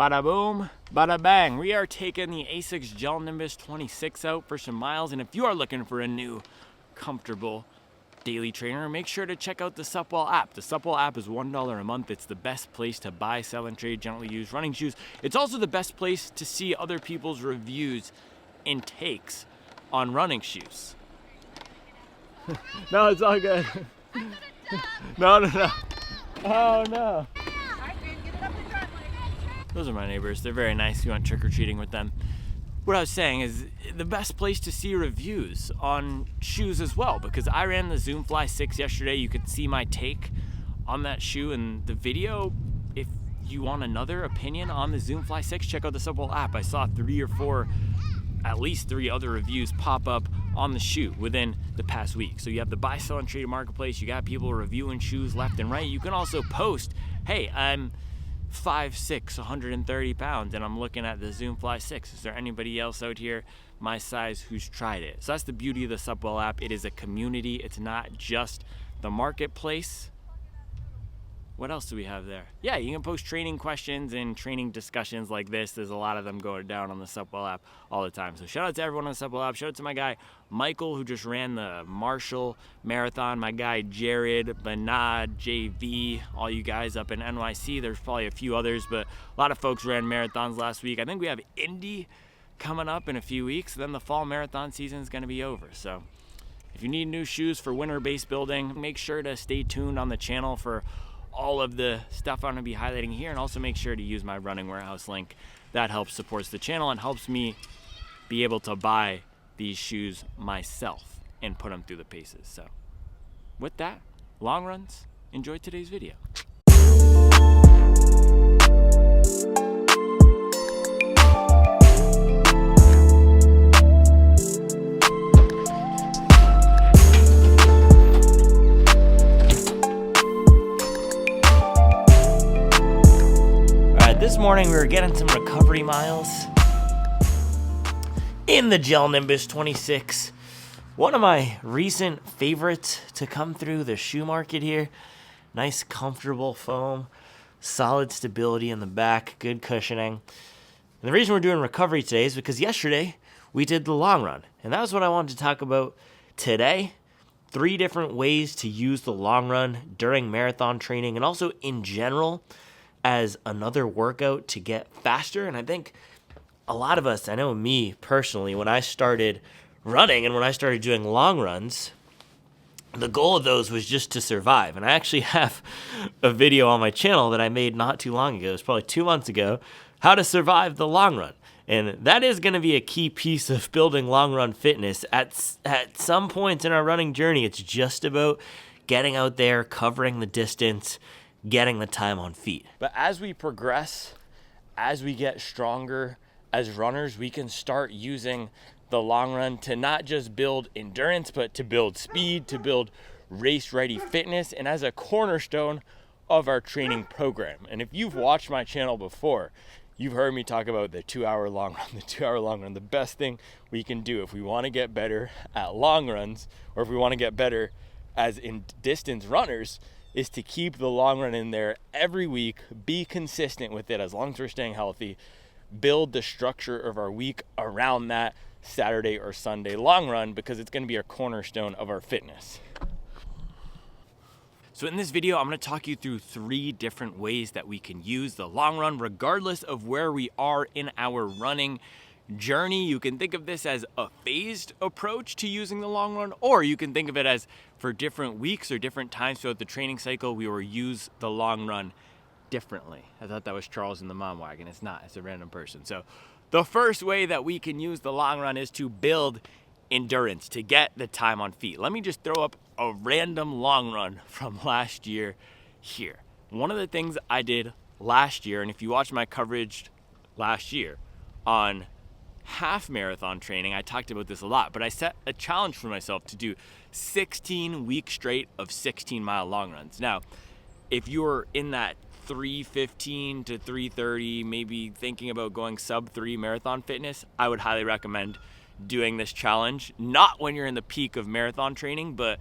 Bada boom, bada bang. We are taking the ASICS Gel Nimbus 26 out for some miles, and if you are looking for a new, comfortable daily trainer, make sure to check out the Supwell app. The Supwell app is $1 a month. It's the best place to buy, sell, and trade gently used running shoes. It's also the best place to see other people's reviews and takes on running shoes. No, it's all good. No. Oh no. Those are my neighbors. They're very nice. You went trick-or-treating with them. What I was saying is the best place to see reviews on shoes as well, because I ran the Zoomfly 6 yesterday. You could see my take on that shoe in the video. If you want another opinion on the Zoomfly 6, check out the Supwell app. I saw at least three other reviews pop up on the shoe within the past week. So you have the buy, sell, and trade marketplace. You got people reviewing shoes left and right. You can also post, hey, I'm 5'6", 130 pounds, and I'm looking at the Zoomfly 6. Is there anybody else out here my size who's tried it? So that's the beauty of the Supwell app. It is a community. It's not just the marketplace. What else do we have there? Yeah, you can post training questions and training discussions like this. There's a lot of them going down on the Supwell app all the time. So shout out to everyone on the Supwell app. Shout out to my guy Michael, who just ran the Marshall Marathon. My guy Jared, Benad, JV, all you guys up in NYC. There's probably a few others, but a lot of folks ran marathons last week. I think we have Indy coming up in a few weeks. Then the fall marathon season is going to be over. So if you need new shoes for winter base building, make sure to stay tuned on the channel for all of the stuff I'm going to be highlighting here, and also make sure to use my Running Warehouse link. That helps supports the channel and helps me be able to buy these shoes myself and put them through the paces. So with that, long runs, enjoy today's video. This morning we were getting some recovery miles in the Gel Nimbus 26. One of my recent favorites to come through the shoe market here. Nice comfortable foam, solid stability in the back, good cushioning. And the reason we're doing recovery today is because yesterday we did the long run. And that was what I wanted to talk about today. 3 different ways to use the long run during marathon training and also in general as another workout to get faster. And I think a lot of us, I know me personally, when I started running and when I started doing long runs, the goal of those was just to survive. And I actually have a video on my channel that I made not too long ago, it was probably 2 months ago, how to survive the long run. And that is going to be a key piece of building long run fitness. At some points in our running journey, it's just about getting out there, covering the distance, getting the time on feet. But as we progress, as we get stronger as runners, we can start using the long run to not just build endurance, but to build speed, to build race-ready fitness, and as a cornerstone of our training program. And if you've watched my channel before, you've heard me talk about the 2-hour long run, the 2-hour long run. The best thing we can do if we want to get better at long runs, or if we want to get better as in distance runners, is to keep the long run in there every week, be consistent with it as long as we're staying healthy, build the structure of our week around that Saturday or Sunday long run, because it's going to be a cornerstone of our fitness. So in this video, I'm going to talk you through 3 different ways that we can use the long run regardless of where we are in our running journey. You can think of this as a phased approach to using the long run, or you can think of it as for different weeks or different times throughout the training cycle, we will use the long run differently. I thought that was Charles in the mom wagon. It's not, it's a random person. So the first way that we can use the long run is to build endurance, to get the time on feet. Let me just throw up a random long run from last year here. One of the things I did last year, and if you watch my coverage last year on half marathon training, I talked about this a lot, but I set a challenge for myself to do 16 weeks straight of 16-mile long runs. Now, if you're in that 3:15 to 3:30, maybe thinking about going sub 3 marathon fitness, I would highly recommend doing this challenge. Not when you're in the peak of marathon training, but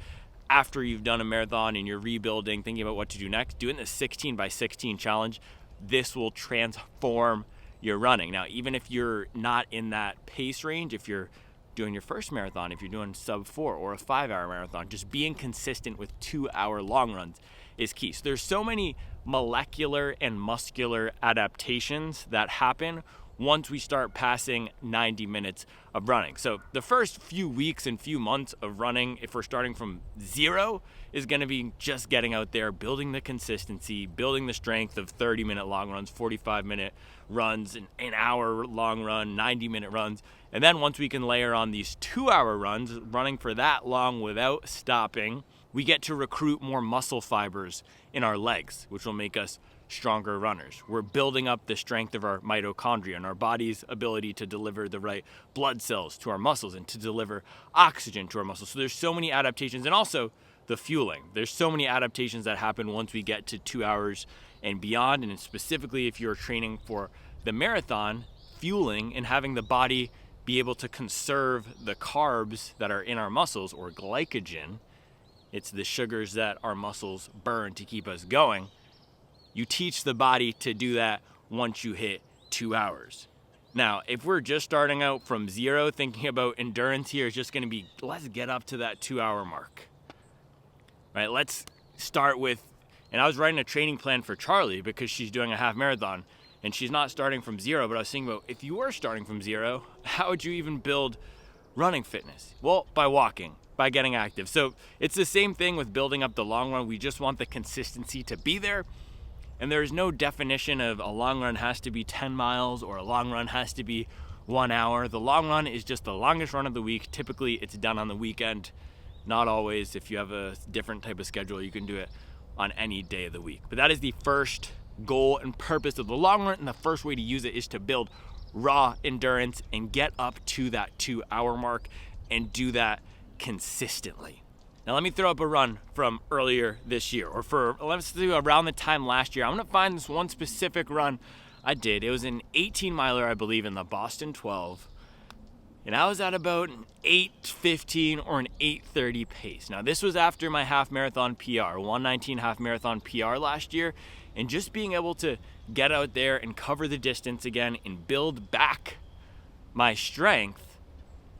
after you've done a marathon and you're rebuilding, thinking about what to do next. Doing the 16 by 16 challenge this will transform your running. Now, even if you're not in that pace range, if you're doing your first marathon, if you're doing sub 4 or a 5-hour marathon, just being consistent with 2-hour long runs is key. So there's so many molecular and muscular adaptations that happen once we start passing 90 minutes of running. So the first few weeks and few months of running, if we're starting from 0, is going to be just getting out there, building the consistency, building the strength of 30-minute long runs, 45-minute runs, an hour long run, 90-minute runs. And then once we can layer on these 2-hour runs, running for that long without stopping, we get to recruit more muscle fibers in our legs, which will make us stronger runners. We're building up the strength of our mitochondria and our body's ability to deliver the right blood cells to our muscles and to deliver oxygen to our muscles. So there's so many adaptations, and also the fueling. There's so many adaptations that happen once we get to 2 hours and beyond. And specifically if you're training for the marathon, fueling and having the body be able to conserve the carbs that are in our muscles, or glycogen, it's the sugars that our muscles burn to keep us going. You teach the body to do that once you hit 2 hours. Now, if we're just starting out from 0, thinking about endurance here is just going to be, let's get up to that 2-hour mark. Right? Let's start with, and I was writing a training plan for Charlie because she's doing a half marathon and she's not starting from 0, but I was thinking about, if you were starting from 0, how would you even build running fitness? Well, by walking, by getting active. So it's the same thing with building up the long run. We just want the consistency to be there. And there's no definition of a long run has to be 10 miles or a long run has to be 1 hour. The long run is just the longest run of the week. Typically, it's done on the weekend. Not always. If you have a different type of schedule, you can do it on any day of the week. But that is the first goal and purpose of the long run. And the first way to use it is to build raw endurance and get up to that 2-hour mark and do that consistently. Now let me throw up a run from earlier this year, or let's do around the time last year. I'm gonna find this one specific run I did. It was an 18 miler, I believe, in the Boston 12. And I was at about an 8:15 or an 8:30 pace. Now this was after my half marathon PR, 1:19 half marathon PR last year. And just being able to get out there and cover the distance again and build back my strength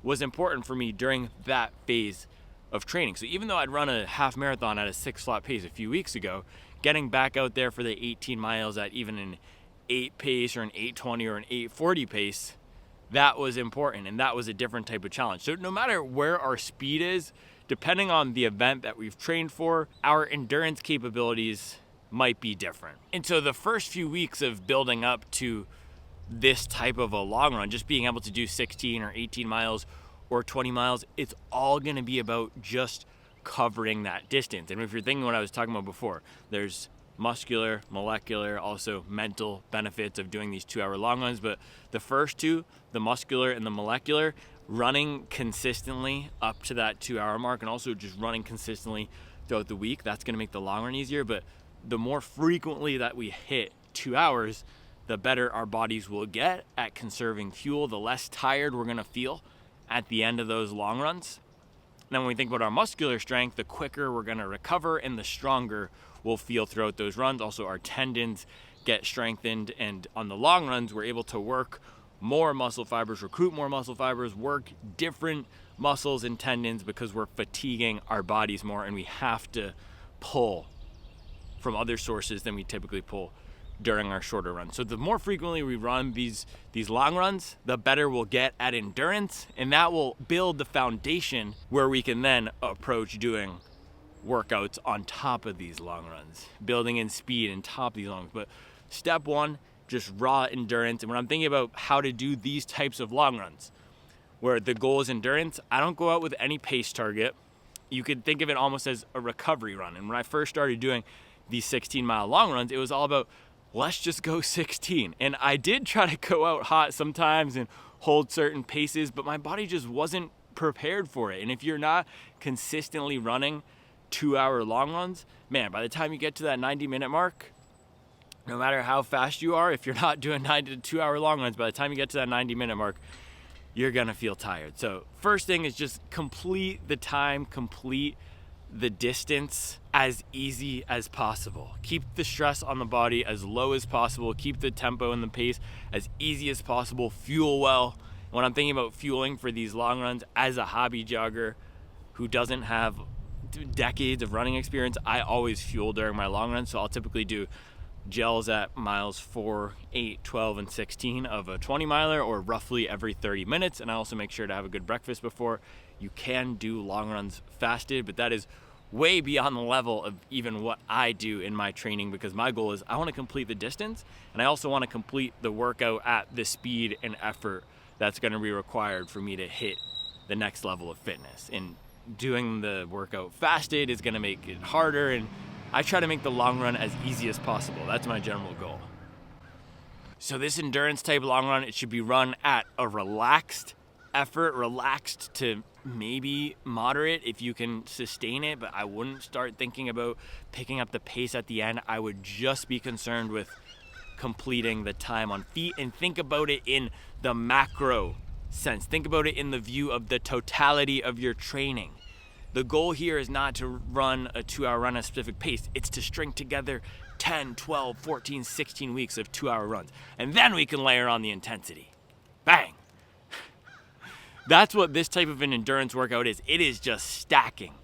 was important for me during that phase of training. So even though I'd run a half marathon at a 6-slot pace a few weeks ago, getting back out there for the 18 miles at even an 8 pace or an 8:20 or an 8:40 pace, that was important, and that was a different type of challenge. So no matter where our speed is, depending on the event that we've trained for, our endurance capabilities might be different. And so the first few weeks of building up to this type of a long run, just being able to do 16 or 18 miles or 20 miles, it's all gonna be about just covering that distance. And if you're thinking what I was talking about before, there's muscular, molecular, also mental benefits of doing these 2-hour long runs. But the first two, the muscular and the molecular, running consistently up to that 2-hour mark, and also just running consistently throughout the week, that's gonna make the long run easier. But the more frequently that we hit 2 hours, the better our bodies will get at conserving fuel, the less tired we're gonna feel at the end of those long runs. Now when we think about our muscular strength, the quicker we're gonna recover and the stronger we'll feel throughout those runs. Also our tendons get strengthened, and on the long runs we're able to work more muscle fibers, recruit more muscle fibers, work different muscles and tendons because we're fatiguing our bodies more, and we have to pull from other sources than we typically pull during our shorter runs. So the more frequently we run these long runs, the better we'll get at endurance, and that will build the foundation where we can then approach doing workouts on top of these long runs, building in speed on top of these long runs. But step one, just raw endurance. And when I'm thinking about how to do these types of long runs, where the goal is endurance, I don't go out with any pace target. You could think of it almost as a recovery run. And when I first started doing these 16-mile long runs, it was all about, let's just go 16. And I did try to go out hot sometimes and hold certain paces, but my body just wasn't prepared for it. And if you're not consistently running 2-hour long runs, man, by the time you get to that 90-minute mark, no matter how fast you are, if you're not doing 2-hour long runs, by the time you get to that 90-minute mark, you're gonna feel tired. So first thing is just complete the time, complete the distance as easy as possible. Keep the stress on the body as low as possible. Keep the tempo and the pace as easy as possible. Fuel well. When I'm thinking about fueling for these long runs as a hobby jogger who doesn't have decades of running experience, I always fuel during my long runs. So I'll typically do gels at miles 4, 8, 12, and 16 of a 20 miler, or roughly every 30 minutes. And I also make sure to have a good breakfast before. You can do long runs fasted, but that is way beyond the level of even what I do in my training, because my goal is I want to complete the distance, and I also want to complete the workout at the speed and effort that's going to be required for me to hit the next level of fitness. And doing the workout fasted is going to make it harder, and I try to make the long run as easy as possible. That's my general goal. So this endurance type long run, it should be run at a relaxed effort, relaxed to maybe moderate if you can sustain it, but I wouldn't start thinking about picking up the pace at the end. I would just be concerned with completing the time on feet, and think about it in the macro sense. Think about it in the view of the totality of your training. The goal here is not to run a 2-hour run at a specific pace. It's to string together 10, 12, 14, 16 weeks of 2-hour runs. And then we can layer on the intensity. Bang! That's what this type of an endurance workout is. It is just stacking.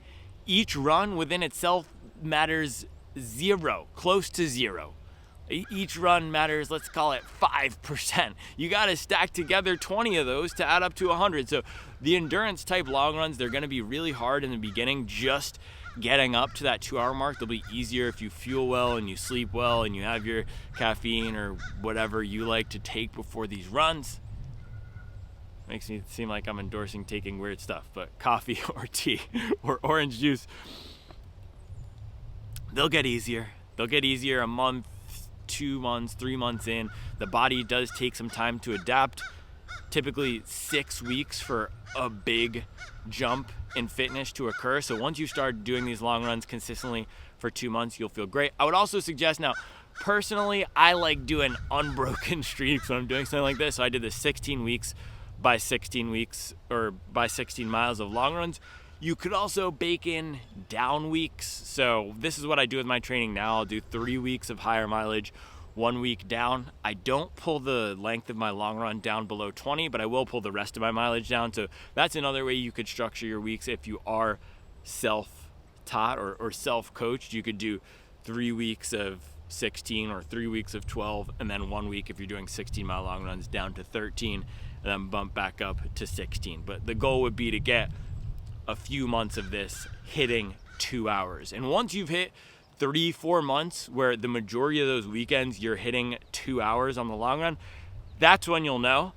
Each run within itself matters 0, close to 0. Each run matters, let's call it 5%. You got to stack together 20 of those to add up to 100. So the endurance type long runs, they're going to be really hard in the beginning. Just getting up to that 2-hour mark, they'll be easier if you fuel well and you sleep well and you have your caffeine or whatever you like to take before these runs. Makes me seem like I'm endorsing taking weird stuff, but coffee or tea or orange juice, they'll get easier. They'll get easier a month, 2 months, 3 months in. The body does take some time to adapt. Typically 6 weeks for a big jump in fitness to occur. So once you start doing these long runs consistently for 2 months, you'll feel great. I would also suggest, now, personally, I like doing unbroken streaks when I'm doing something like this. So I did the 16 weeks by 16 weeks, or by 16 miles of long runs. You could also bake in down weeks. So this is what I do with my training now. I'll do 3 weeks of higher mileage, 1 week down. I don't pull the length of my long run down below 20, but I will pull the rest of my mileage down. So that's another way you could structure your weeks if you are self-taught or self-coached. You could do 3 weeks of 16 or 3 weeks of 12, and then 1 week if you're doing 16-mile long runs down to 13, and then bump back up to 16. But the goal would be to get a few months of this hitting 2 hours. And once you've hit 3-4 months where the majority of those weekends you're hitting 2 hours on the long run, that's when you'll know,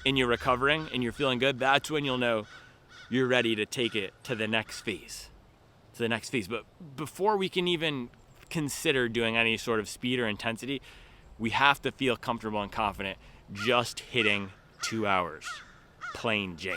and you're recovering and you're feeling good, that's when you'll know you're ready to take it to the next phase. But before we can even consider doing any sort of speed or intensity, we have to feel comfortable and confident just hitting 2 hours. Plain Jane.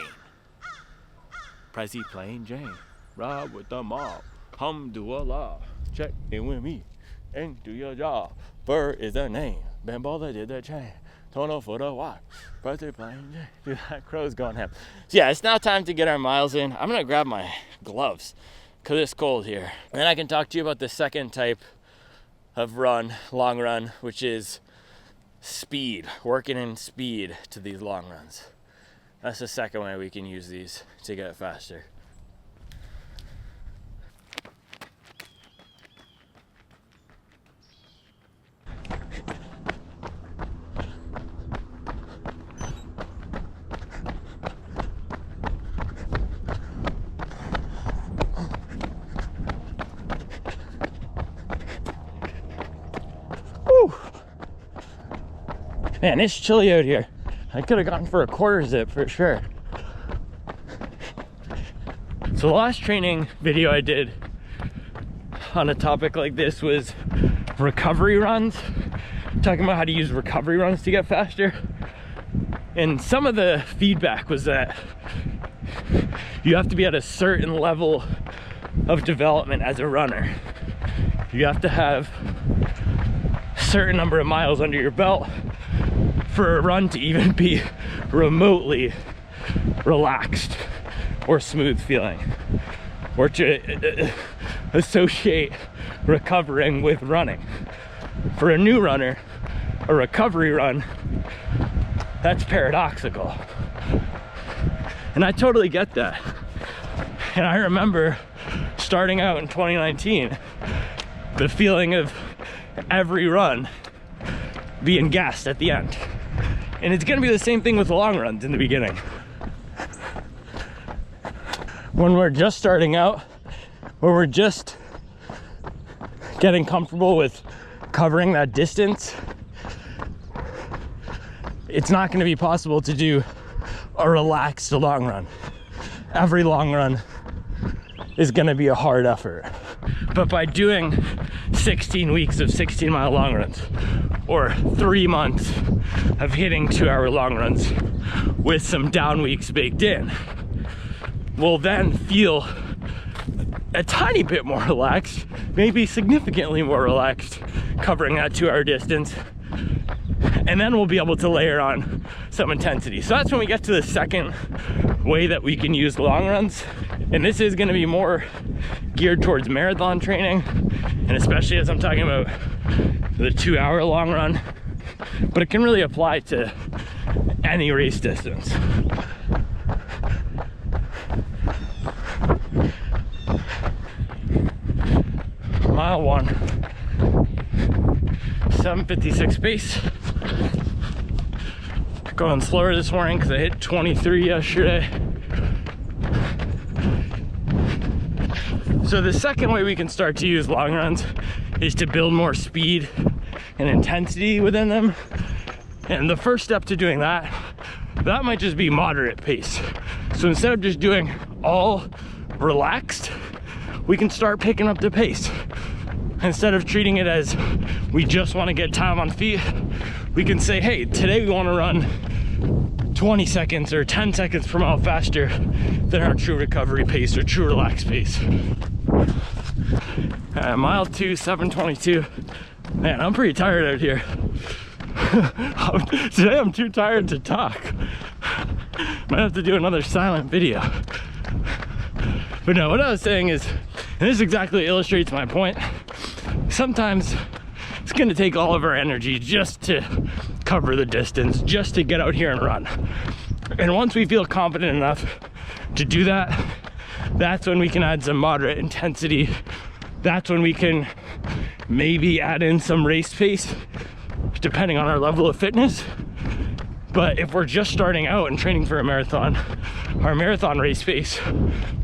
Prezi Plain Jane. Ride with the mob. Alhamdulillah. Check in with me and do your job. Bird is the name. Bambola did the chain. Tono for the watch. Prezi Plain Jane. Dude, that crow's going ham. So yeah, it's now time to get our miles in. I'm going to grab my gloves because it's cold here. And then I can talk to you about the second type of long run, which is speed. Working in speed to these long runs. That's the second way we can use these to get faster. Woo! Man, it's chilly out here. I could have gone for a quarter zip for sure. So the last training video I did on a topic like this was recovery runs, talking about how to use recovery runs to get faster. And some of the feedback was that you have to be at a certain level of development as a runner. You have to have a certain number of miles under your belt for a run to even be remotely relaxed or smooth feeling. or to associate recovering with running. For a new runner, a recovery run, that's paradoxical. And I totally get that. And I remember starting out in 2019, the feeling of every run being gassed at the end. And it's gonna be the same thing with the long runs in the beginning. When we're just starting out, where we're just getting comfortable with covering that distance, it's not gonna be possible to do a relaxed long run. Every long run is gonna be a hard effort. But by doing 16 weeks of 16-mile long runs, or 3 months of hitting 2-hour long runs with some down weeks baked in, we'll then feel a tiny bit more relaxed, maybe significantly more relaxed, covering that 2-hour distance. And then we'll be able to layer on some intensity. So that's when we get to the second way that we can use long runs. And this is gonna be more geared towards marathon training, and especially as I'm talking about the 2-hour long run, but it can really apply to any race distance. Mile 1, 7:56 pace. Going slower this morning because I hit 23 yesterday. So the second way we can start to use long runs is to build more speed and intensity within them. And the first step to doing that might just be moderate pace. So instead of just doing all relaxed, we can start picking up the pace. Instead of treating it as we just want to get time on feet, we can say, hey, today we want to run 20 seconds or 10 seconds per mile faster than our true recovery pace or true relaxed pace. Mile 2, 7:22. Man, I'm pretty tired out here. Today I'm too tired to talk. Might have to do another silent video. But no, what I was saying is, and this exactly illustrates my point, sometimes it's gonna take all of our energy just to cover the distance, just to get out here and run. And once we feel confident enough to do that, that's when we can add some moderate intensity. That's when we can maybe add in some race pace, depending on our level of fitness. But if we're just starting out and training for a marathon, our marathon race pace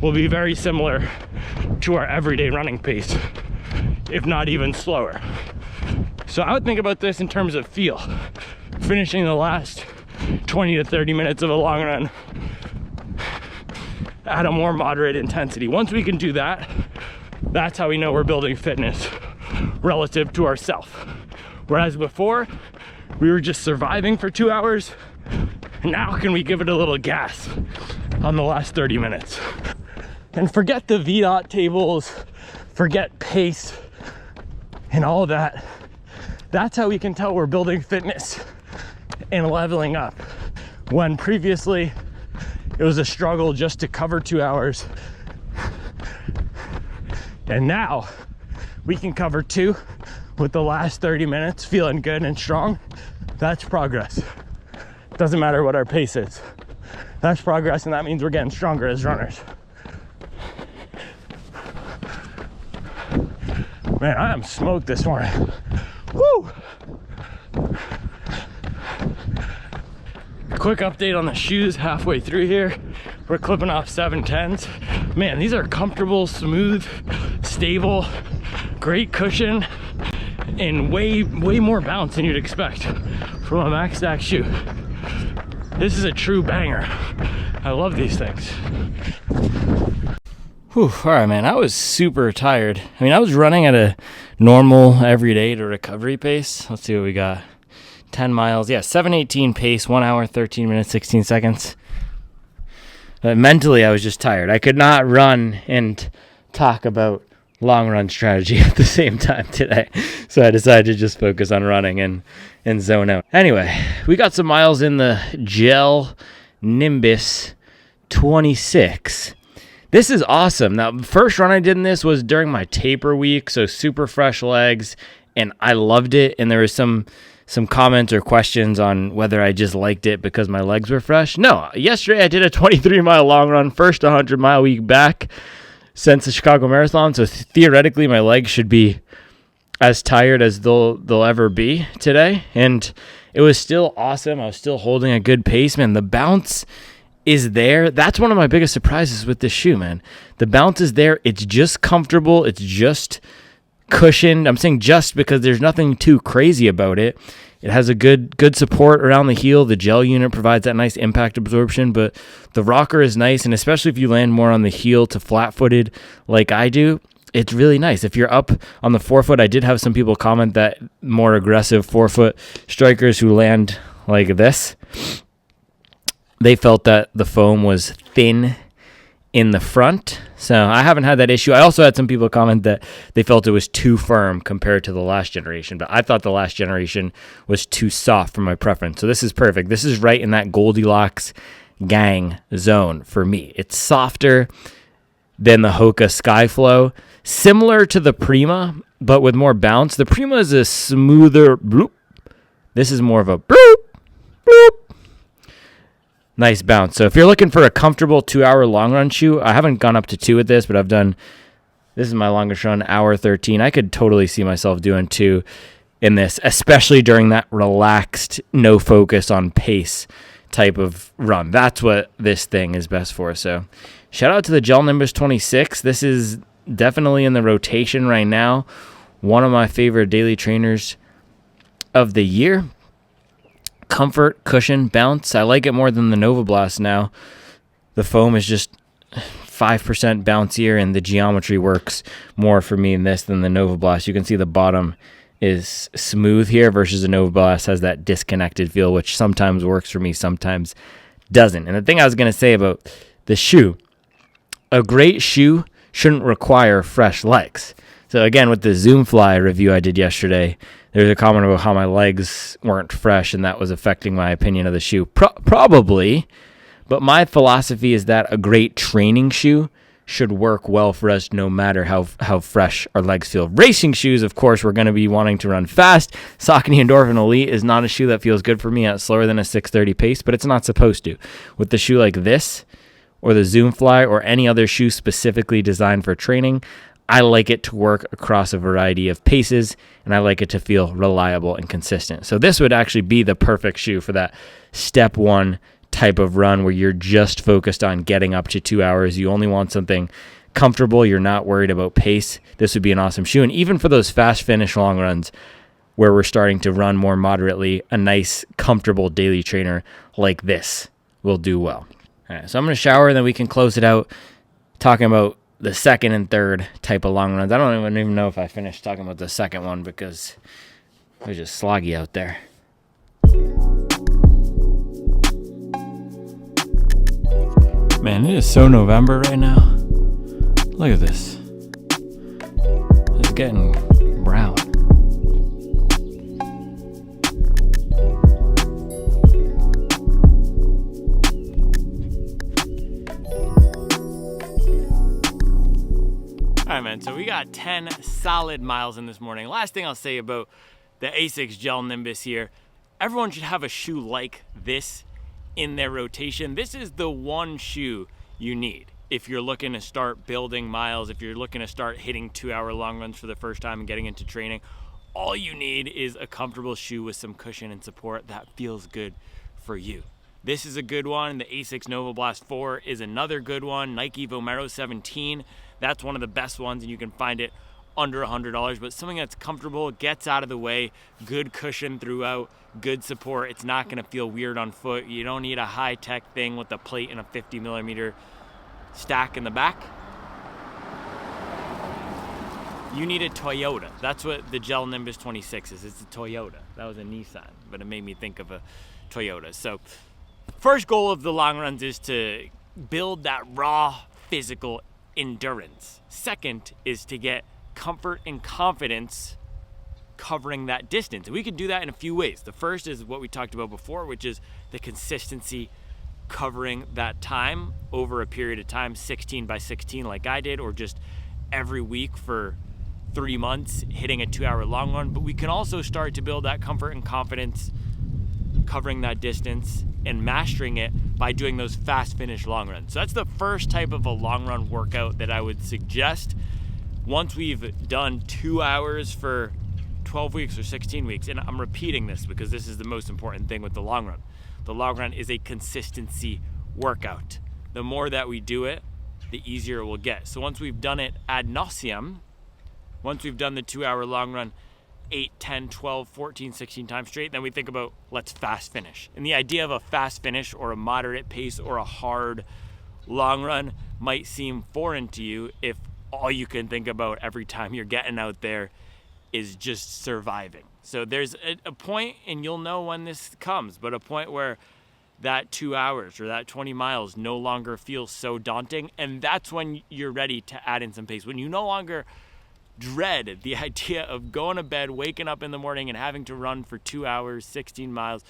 will be very similar to our everyday running pace, if not even slower. So I would think about this in terms of feel. Finishing the last 20 to 30 minutes of a long run at a more moderate intensity. Once we can do that, that's how we know we're building fitness relative to ourselves. Whereas before, we were just surviving for 2 hours. Now can we give it a little gas on the last 30 minutes? And forget the VDOT tables, forget pace and all of that. That's how we can tell we're building fitness and leveling up. When previously it was a struggle just to cover 2 hours. And now we can cover 2 with the last 30 minutes feeling good and strong. That's progress. Doesn't matter what our pace is. That's progress, and that means we're getting stronger as runners. Man, I am smoked this morning. Woo! Quick update on the shoes halfway through here. We're clipping off 710s. Man, these are comfortable, smooth, stable, great cushion, and way more bounce than you'd expect from a max stack shoe. This is a true banger. I love these things. Whew, all right, man, I was super tired. I mean, I was running at a normal everyday to recovery pace. Let's see what we got. 10 miles. Yeah, 7:18 pace, 1 hour, 13 minutes, 16 seconds. But mentally, I was just tired. I could not run and talk about long run strategy at the same time today. So I decided to just focus on running and zone out. Anyway, we got some miles in the gel Nimbus 26. This is awesome. Now, the first run I did in this was during my taper week, so super fresh legs, and I loved it. And there was some comments or questions on whether I just liked it because my legs were fresh. No, yesterday I did a 23-mile long run, first 100-mile week back since the Chicago Marathon, so theoretically my legs should be as tired as they'll ever be today, and it was still awesome. I was still holding a good pace, man. The bounce is there. That's one of my biggest surprises with this shoe, man. The bounce is there. It's just comfortable. It's just cushioned. I'm saying just because there's nothing too crazy about it. It has a good support around the heel. The gel unit provides that nice impact absorption, but the rocker is nice, and especially if you land more on the heel to flat-footed like I do, it's really nice. If you're up on the forefoot, I did have some people comment that more aggressive forefoot strikers who land like this, they felt that the foam was thin in the front. So I haven't had that issue. I also had some people comment that they felt it was too firm compared to the last generation, but I thought the last generation was too soft for my preference. So this is perfect. This is right in that Goldilocks gang zone for me. It's softer than the Hoka Skyflow, similar to the Prima, but with more bounce. The Prima is a smoother bloop. This is more of a bloop, bloop. Nice bounce. So if you're looking for a comfortable 2-hour long run shoe, I haven't gone up to 2 with this, but this is my longest run, hour 13. I could totally see myself doing 2 in this, especially during that relaxed, no focus on pace type of run. That's what this thing is best for. So shout out to the Gel Nimbus 26. This is definitely in the rotation right now. One of my favorite daily trainers of the year. Comfort, cushion, bounce. I like it more than the Nova Blast now. The foam is just 5% bouncier, and the geometry works more for me in this than the Nova Blast. You can see the bottom is smooth here versus the Nova Blast has that disconnected feel, which sometimes works for me, sometimes doesn't. And the thing I was going to say about the shoe, a great shoe shouldn't require fresh legs. So again, with the Zoom Fly review I did yesterday, there's a comment about how my legs weren't fresh and that was affecting my opinion of the shoe. Probably, but my philosophy is that a great training shoe should work well for us no matter how fresh our legs feel. Racing shoes, of course, we're going to be wanting to run fast. Saucony Endorphin Elite is not a shoe that feels good for me at slower than a 6:30 pace, but it's not supposed to. With the shoe like this, or the Zoom Fly, or any other shoe specifically designed for training, I like it to work across a variety of paces, and I like it to feel reliable and consistent. So this would actually be the perfect shoe for that step one type of run where you're just focused on getting up to 2 hours. You only want something comfortable. You're not worried about pace. This would be an awesome shoe. And even for those fast finish long runs where we're starting to run more moderately, a nice, comfortable daily trainer like this will do well. All right, so I'm going to shower, and then we can close it out talking about the second and third type of long runs. I don't even know if I finished talking about the second one because it was just sloggy out there. Man, it is so November right now. Look at this. It's getting brown. All right, man, so we got 10 solid miles in this morning. Last thing I'll say about the ASICS Gel Nimbus here, everyone should have a shoe like this in their rotation. This is the one shoe you need if you're looking to start building miles, if you're looking to start hitting 2-hour long runs for the first time and getting into training. All you need is a comfortable shoe with some cushion and support that feels good for you. This is a good one. The ASICS Nova Blast 4 is another good one. Nike Vomero 17, that's one of the best ones, and you can find it under $100, but something that's comfortable, gets out of the way, good cushion throughout, good support. It's not going to feel weird on foot. You don't need a high-tech thing with a plate and a 50mm stack in the back. You need a Toyota. That's what the Gel Nimbus 26 is. It's a Toyota. That was a Nissan, but it made me think of a Toyota. So first goal of the long runs is to build that raw physical endurance. Second is to get comfort and confidence covering that distance. And we can do that in a few ways. The first is what we talked about before, which is the consistency covering that time over a period of time, 16 by 16 like I did, or just every week for 3 months hitting a 2-hour long run. But we can also start to build that comfort and confidence covering that distance and mastering it by doing those fast finish long runs. So that's the first type of a long run workout that I would suggest. Once we've done 2 hours for 12 weeks or 16 weeks, and I'm repeating this because this is the most important thing with the long run. The long run is a consistency workout. The more that we do it, the easier it will get. So once we've done it ad nauseum, once we've done the 2-hour long run 8, 10, 12, 14, 16 times straight, then we think about let's fast finish. And the idea of a fast finish or a moderate pace or a hard long run might seem foreign to you if all you can think about every time you're getting out there is just surviving. So there's a point, and you'll know when this comes, but a point where that 2 hours or that 20 miles no longer feels so daunting, and that's when you're ready to add in some pace. When you no longer dread the idea of going to bed, waking up in the morning and having to run for 2 hours, 16 miles,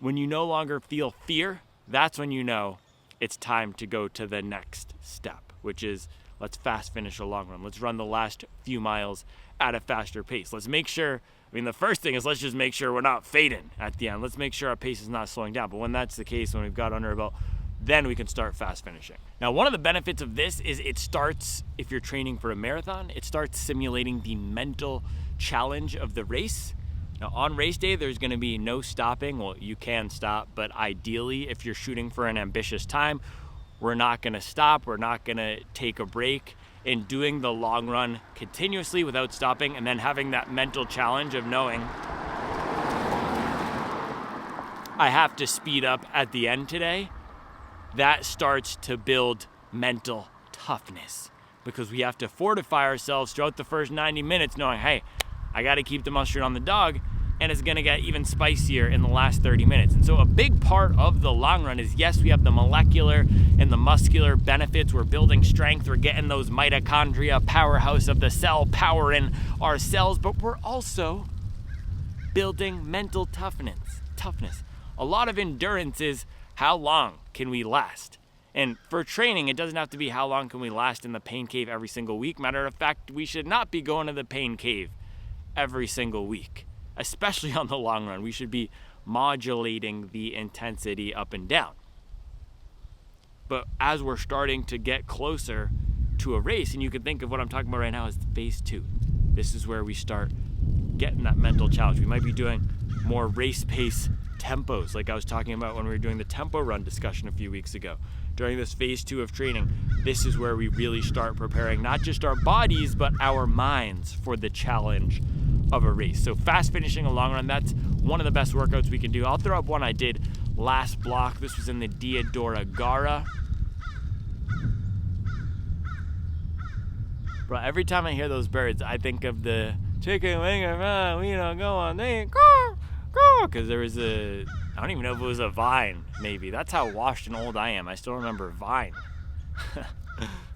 when you no longer feel fear, that's when you know it's time to go to the next step, which is let's fast finish a long run. Let's run the last few miles at a faster pace. Let's make sure, the first thing is let's just make sure we're not fading at the end. Let's make sure our pace is not slowing down. But when that's the case, when we've got under our belt, then we can start fast finishing. Now, one of the benefits of this is it starts, if you're training for a marathon, it starts simulating the mental challenge of the race. Now, on race day, there's going to be no stopping. Well, you can stop, but ideally, if you're shooting for an ambitious time, we're not going to stop. We're not going to take a break. In doing the long run continuously without stopping, and then having that mental challenge of knowing I have to speed up at the end today, that starts to build mental toughness, because we have to fortify ourselves throughout the first 90 minutes knowing, hey, I got to keep the mustard on the dog, and it's going to get even spicier in the last 30 minutes. And so a big part of the long run is, yes, we have the molecular and the muscular benefits. We're building strength. We're getting those mitochondria, powerhouse of the cell, powering our cells, but we're also building mental toughness. A lot of endurance is how long can we last? And for training, it doesn't have to be how long can we last in the pain cave every single week. Matter of fact, we should not be going to the pain cave every single week. Especially on the long run, we should be modulating the intensity up and down. But as we're starting to get closer to a race, and you can think of what I'm talking about right now as phase 2. This is where we start getting that mental challenge. We might be doing more race pace tempos, like I was talking about when we were doing the tempo run discussion a few weeks ago. During this phase 2 of training, this is where we really start preparing not just our bodies, but our minds for the challenge of a race. So fast finishing a long run, that's one of the best workouts we can do. I'll throw up one I did last block. This was in the Diodora Gara. Bro, every time I hear those birds, I think of the chicken wing, we don't go on there, because there was I don't even know if it was a Vine, maybe. That's how washed and old I am. I still remember Vine.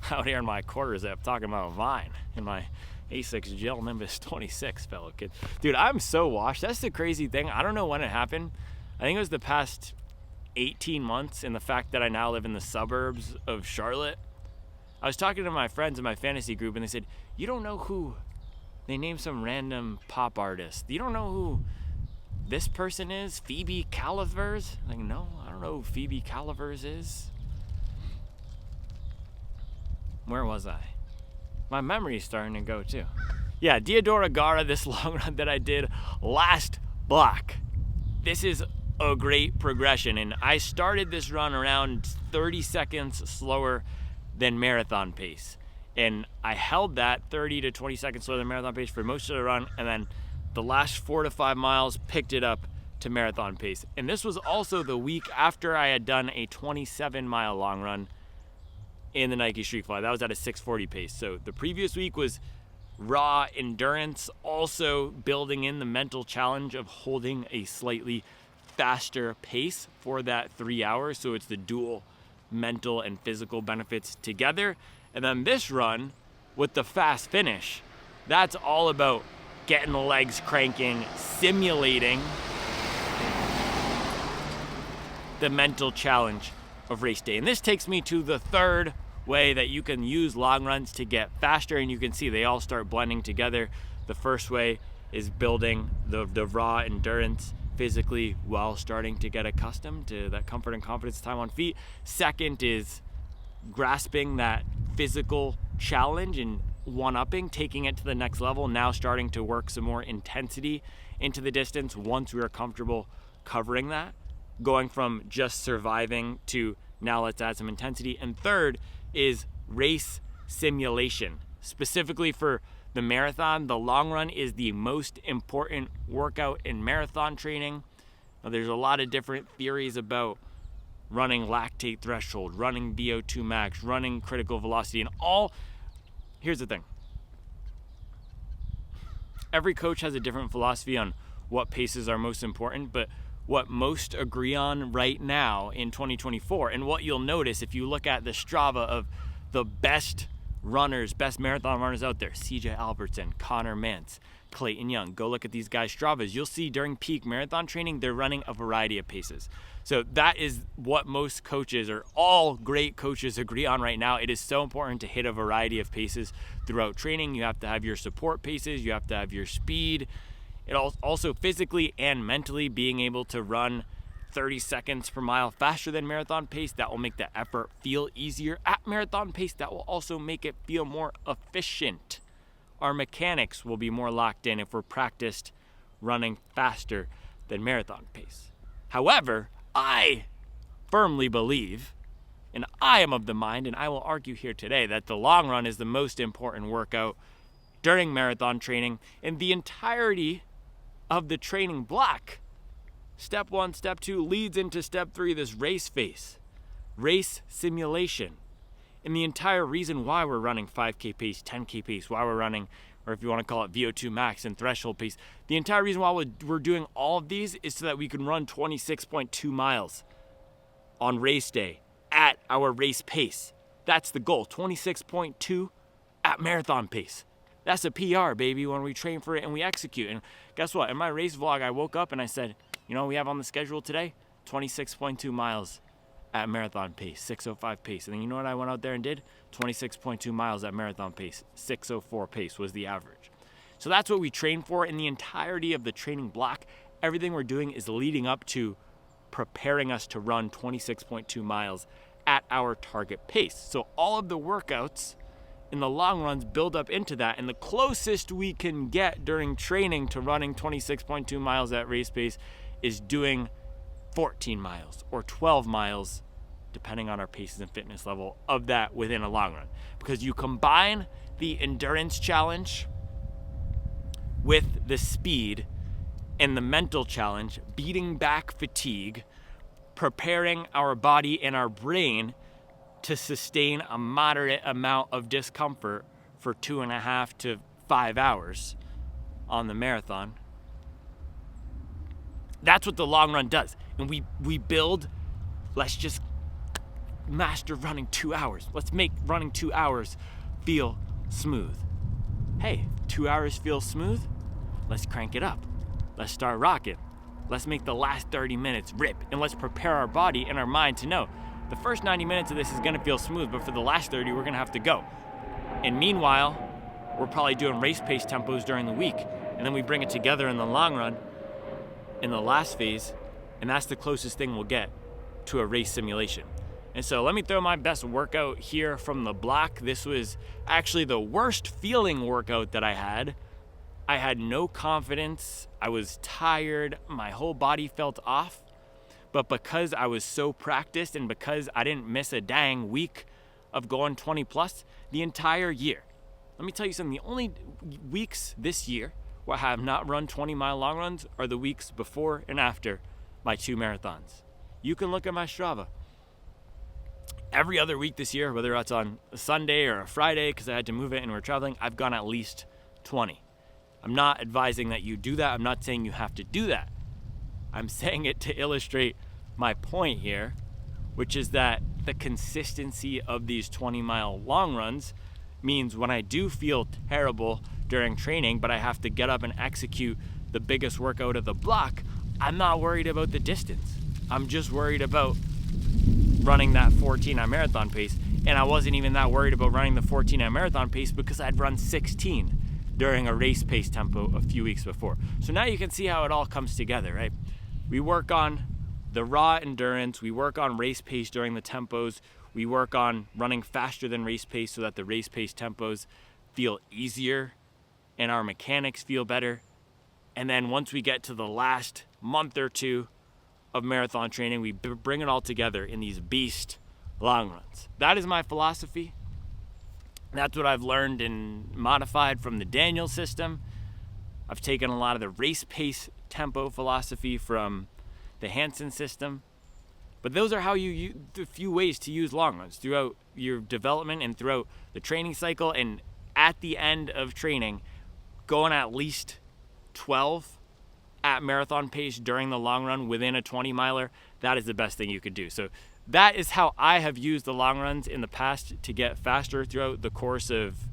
Out here in my quarters, I'm talking about Vine in my A6 Gel Nimbus 26, fellow kid. Dude, I'm so washed. That's the crazy thing. I don't know when it happened. I think it was the past 18 months, and the fact that I now live in the suburbs of Charlotte. I was talking to my friends in my fantasy group, and they said, you don't know who, they named some random pop artist. You don't know who this person is? Phoebe Calavers? Like, no, I don't know who Phoebe Calavers is. Where was I? My memory's starting to go too. Yeah, Diodora Gara, this long run that I did last block. This is a great progression, and I started this run around 30 seconds slower than marathon pace. And I held that 30 to 20 seconds slower than marathon pace for most of the run, and then the last 4 to 5 miles picked it up to marathon pace. And this was also the week after I had done a 27-mile long run in the Nike Street Fly. That was at a 6:40 pace. So the previous week was raw endurance, also building in the mental challenge of holding a slightly faster pace for that 3 hours. So it's the dual mental and physical benefits together. And then this run with the fast finish, that's all about getting the legs cranking, simulating the mental challenge of race day. And this takes me to the third way that you can use long runs to get faster, and you can see they all start blending together. The first way is building the raw endurance physically while starting to get accustomed to that comfort and confidence time on feet. Second is grasping that physical challenge and one-upping, taking it to the next level, now starting to work some more intensity into the distance once we are comfortable covering that, going from just surviving to now let's add some intensity. And third is race simulation. Specifically for the marathon, the long run is the most important workout in marathon training. Now, there's a lot of different theories about running lactate threshold, running VO2 max, running critical velocity, and all. Here's the thing. Every coach has a different philosophy on what paces are most important, but what most agree on right now in 2024, and what you'll notice if you look at the Strava of the best runners, best marathon runners out there, CJ Albertson, Connor Mantz, Clayton Young, go look at these guys' Stravas. You'll see during peak marathon training, they're running a variety of paces. So that is what most coaches, or all great coaches, agree on right now. It is so important to hit a variety of paces throughout training. You have to have your support paces, you have to have your speed. It also physically and mentally being able to run 30 seconds per mile faster than marathon pace. That will make the effort feel easier at marathon pace. That will also make it feel more efficient. Our mechanics will be more locked in if we're practiced running faster than marathon pace. However, I firmly believe, and I am of the mind, and I will argue here today, that the long run is the most important workout during marathon training, and the entirety of the training block. Step 1, step 2 leads into step 3, this race phase, race simulation. And the entire reason why we're running 5K pace, 10K pace, why we're running, or if you want to call it VO2 max and threshold pace, the entire reason why we're doing all of these is so that we can run 26.2 miles on race day at our race pace. That's the goal, 26.2 at marathon pace. That's a PR, baby, when we train for it and we execute. And guess what? In my race vlog, I woke up and I said, you know what we have on the schedule today? 26.2 miles at marathon pace, 6:05 pace. And then you know what I went out there and did? 26.2 miles at marathon pace, 6:04 pace was the average. So that's what we train for in the entirety of the training block. Everything we're doing is leading up to preparing us to run 26.2 miles at our target pace. So all of the workouts in the long runs build up into that, and the closest we can get during training to running 26.2 miles at race pace is doing 14 miles or 12 miles, depending on our paces and fitness level of that within a long run. Because you combine the endurance challenge with the speed and the mental challenge, beating back fatigue, preparing our body and our brain to sustain a moderate amount of discomfort for 2.5 to 5 hours on the marathon. That's what the long run does. And we build, let's just master running 2 hours. Let's make running 2 hours feel smooth. Hey, 2 hours feels smooth? Let's crank it up. Let's start rocking. Let's make the last 30 minutes rip, and let's prepare our body and our mind to know the first 90 minutes of this is gonna feel smooth, but for the last 30, we're gonna have to go. And meanwhile, we're probably doing race pace tempos during the week, and then we bring it together in the long run in the last phase, and that's the closest thing we'll get to a race simulation. And so let me throw my best workout here from the block. This was actually the worst feeling workout that I had. I had no confidence, I was tired, my whole body felt off. But because I was so practiced and because I didn't miss a dang week of going 20 plus the entire year. Let me tell you something, the only weeks this year where I have not run 20-mile long runs are the weeks before and after my 2 marathons. You can look at my Strava. Every other week this year, whether it's on a Sunday or a Friday because I had to move it and we're traveling, I've gone at least 20. I'm not advising that you do that. I'm not saying you have to do that. I'm saying it to illustrate my point here, which is that the consistency of these 20-mile long runs means when I do feel terrible during training, but I have to get up and execute the biggest workout of the block, I'm not worried about the distance. I'm just worried about running that 14-hour marathon pace. And I wasn't even that worried about running the 14-hour marathon pace because I'd run 16 during a race pace tempo a few weeks before. So now you can see how it all comes together, right? We work on the raw endurance, we work on race pace during the tempos, we work on running faster than race pace so that the race pace tempos feel easier and our mechanics feel better. And then once we get to the last month or two of marathon training, we bring it all together in these beast long runs. That is my philosophy. That's what I've learned and modified from the Daniel system. I've taken a lot of the race pace tempo philosophy from the Hansen system. But those are how you the few ways to use long runs throughout your development and throughout the training cycle. And at the end of training, going at least 12 at marathon pace during the long run within a 20 miler, that is the best thing you could do. So that is how I have used the long runs in the past to get faster throughout the course of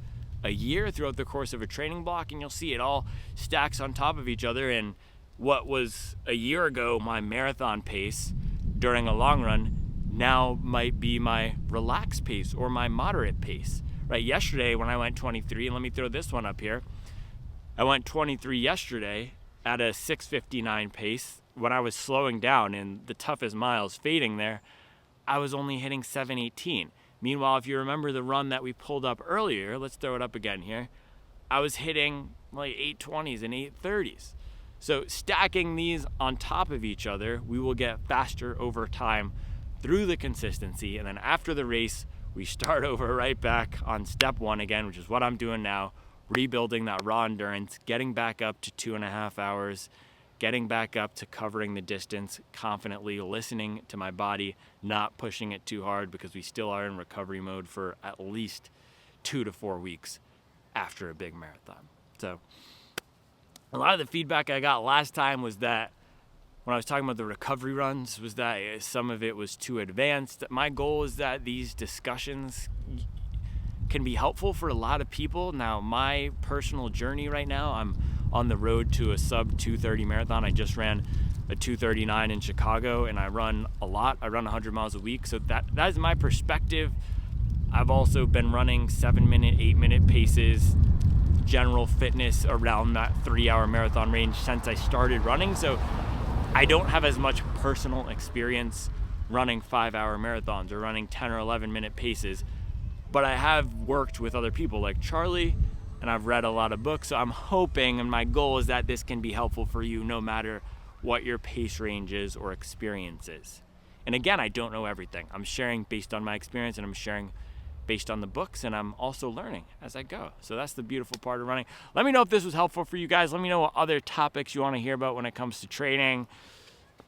a year, throughout the course of a training block, and you'll see it all stacks on top of each other. And what was a year ago my marathon pace during a long run now might be my relaxed pace or my moderate pace, right? Yesterday when I went 23, and let me throw this one up here, I went 23 yesterday at a 6:59 pace. When I was slowing down in the toughest miles fading there, I was only hitting 7:18. Meanwhile, if you remember the run that we pulled up earlier, let's throw it up again here, I was hitting like 8:20s and 8:30s. So stacking these on top of each other, we will get faster over time through the consistency. And then after the race, we start over right back on step one again, which is what I'm doing now, rebuilding that raw endurance, getting back up to 2.5 hours, getting back up to covering the distance confidently, listening to my body, not pushing it too hard because we still are in recovery mode for at least 2 to 4 weeks after a big marathon. So a lot of the feedback I got last time was that when I was talking about the recovery runs was that some of it was too advanced. My goal is that these discussions can be helpful for a lot of people. Now, my personal journey right now, I'm on the road to a sub 2:30 marathon. I just ran a 2:39 in Chicago, and I run a lot. I run 100 miles a week, so that is my perspective. I've also been running 7-minute, 8-minute paces, general fitness around that 3-hour marathon range since I started running, so I don't have as much personal experience running 5-hour marathons or running 10 or 11-minute paces, but I have worked with other people like Charlie, and I've read a lot of books, so I'm hoping, and my goal is that this can be helpful for you no matter what your pace range is or experience is. And again, I don't know everything. I'm sharing based on my experience, and I'm sharing based on the books, and I'm also learning as I go. So that's the beautiful part of running. Let me know if this was helpful for you guys. Let me know what other topics you want to hear about when it comes to training.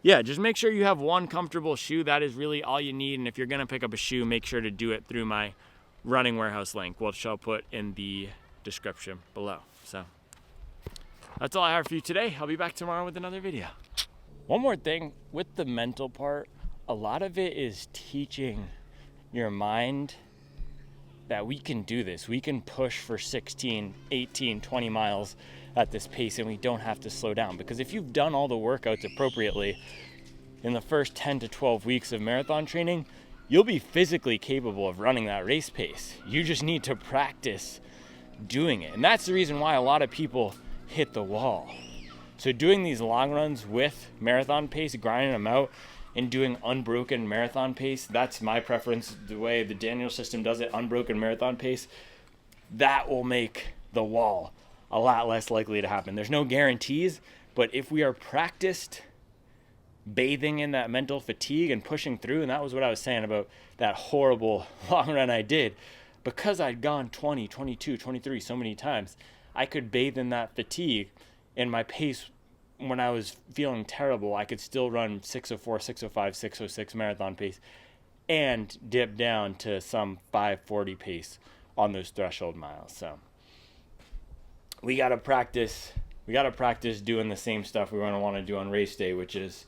Yeah, just make sure you have one comfortable shoe. That is really all you need. And if you're going to pick up a shoe, make sure to do it through my Running Warehouse link, which I'll put in the description below. So that's all I have for you today. I'll be back tomorrow with another video. One more thing with the mental part, a lot of it is teaching your mind that we can do this. We can push for 16, 18, 20 miles at this pace, and we don't have to slow down. Because if you've done all the workouts appropriately in the first 10 to 12 weeks of marathon training, you'll be physically capable of running that race pace. You just need to practice doing it. And that's the reason why a lot of people hit the wall. So doing these long runs with marathon pace, grinding them out, and doing unbroken marathon pace, that's my preference, the way the Daniel system does it, unbroken marathon pace, that will make the wall a lot less likely to happen. There's no guarantees, but if we are practiced bathing in that mental fatigue and pushing through, and that was what I was saying about that horrible long run I did, because I'd gone 20, 22, 23 so many times, I could bathe in that fatigue, and my pace when I was feeling terrible, I could still run 6:04, 6:05, 6:06 marathon pace and dip down to some 5:40 pace on those threshold miles. So we got to practice doing the same stuff we're going to want to do on race day, which is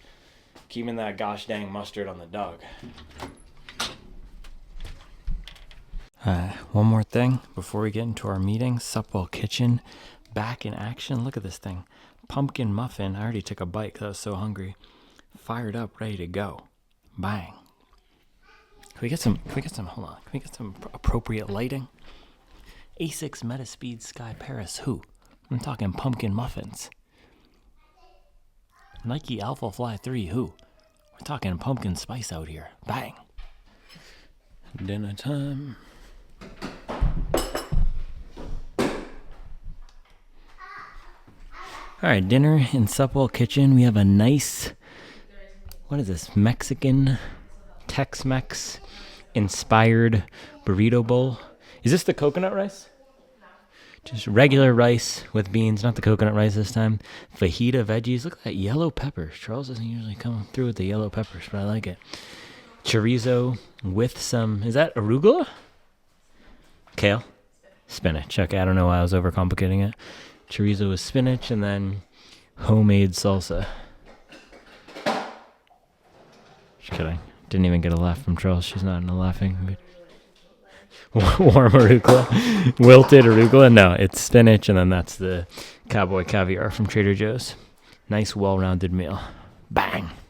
keeping that gosh dang mustard on the dog. One more thing before we get into our meeting. Supwell Kitchen back in action. Look at this thing. Pumpkin muffin. I already took a bite because I was so hungry. Fired up, ready to go. Bang. we get some? Hold on. Can we get some appropriate lighting? A6 Metaspeed Sky Paris. Who? I'm talking pumpkin muffins. Nike Alpha Fly 3. Who? We're talking pumpkin spice out here. Bang. Dinner time. All right, dinner in Supwell Kitchen. We have a nice, what is this, Mexican Tex-Mex inspired burrito bowl. Is this the coconut rice? Just regular rice with beans, not the coconut rice this time. Fajita veggies. Look at that yellow peppers. Charles doesn't usually come through with the yellow peppers, but I like it. Chorizo with some, is that arugula? Kale? Spinach. Okay, I don't know why I was overcomplicating it. Chorizo with spinach, and then homemade salsa. Just kidding. Didn't even get a laugh from Charles. She's not in a laughing mood. Warm arugula. Wilted arugula. No, it's spinach, and then that's the cowboy caviar from Trader Joe's. Nice, well-rounded meal. Bang.